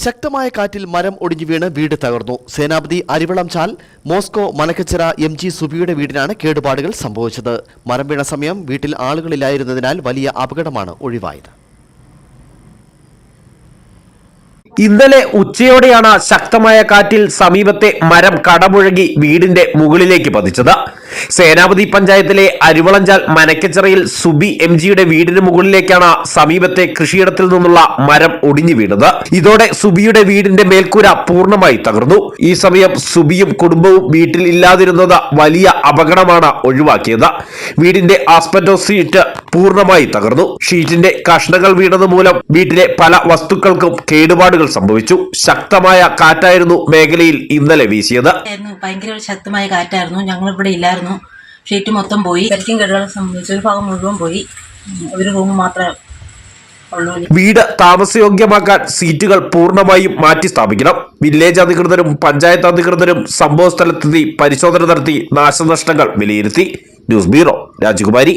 ശക്തമായ കാറ്റിൽ മരം ഒടിഞ്ഞു വീണ് വീട് തകർന്നു. സേനാപതി അരിവളംചാൽ മോസ്കോ മനക്കച്ചിറ MG സുബിയുടെ വീടിനാണ് കേടുപാടുകൾ സംഭവിച്ചത്. മരം വീണ സമയം വീട്ടിൽ ആളുകളില്ലായിരുന്നതിനാൽ വലിയ അപകടമാണ് ഒഴിവായത്. ഇന്നലെ ഉച്ചയോടെയാണ് ശക്തമായ കാറ്റിൽ സമീപത്തെ മരം കടപുഴകി വീടിന്റെ മുകളിലേക്ക് പതിച്ചത്. സേനാപതി പഞ്ചായത്തിലെ അരിവളഞ്ചാൽ മനക്കച്ചിറയിൽ സുബി MGയുടെ വീടിന് മുകളിലേക്കാണ് സമീപത്തെ കൃഷിയിടത്തിൽ നിന്നുള്ള മരം ഒടിഞ്ഞു വീണത്. ഇതോടെ സുബിയുടെ വീടിന്റെ മേൽക്കൂര പൂർണ്ണമായി തകർന്നു. ഈ സമയം സുബിയും കുടുംബവും വീട്ടിൽ ഇല്ലാതിരുന്നത് വലിയ അപകടമാണ് ഒഴിവാക്കിയത്. വീടിന്റെ ആസ്പെറ്റോസ് ഷീറ്റ് പൂർണ്ണമായി തകർന്നു. ഷീറ്റിന്റെ കഷ്ണങ്ങൾ വീണത് മൂലം വീട്ടിലെ പല വസ്തുക്കൾക്കും കേടുപാടുകൾ സംഭവിച്ചു. ശക്തമായ കാറ്റായിരുന്നു മേഖലയിൽ ഇന്നലെ വീശിയത്. ഭയങ്കര ശക്തമായ കാറ്റായിരുന്നു. ഞങ്ങൾ ഇവിടെ ഇല്ലായിരുന്നു. ഷീറ്റ് മൊത്തം പോയി. കരിക്കും കേടുകൾ സംഭവിച്ചു. ഒരു ഭാഗം മുഴുവൻ പോയി. ഒരു റൂം മാത്രമേ ഉള്ളൂ. വീട് താമസയോഗ്യമാക്കാൻ സീറ്റുകൾ പൂർണ്ണമായും മാറ്റി സ്ഥാപിക്കണം. വില്ലേജ് അധികൃതരും പഞ്ചായത്ത് അധികൃതരും സംഭവ സ്ഥലത്തെത്തി പരിശോധന നടത്തി നാശനഷ്ടങ്ങൾ വിലയിരുത്തി. ന്യൂസ് ബ്യൂറോ, രാജകുമാരി.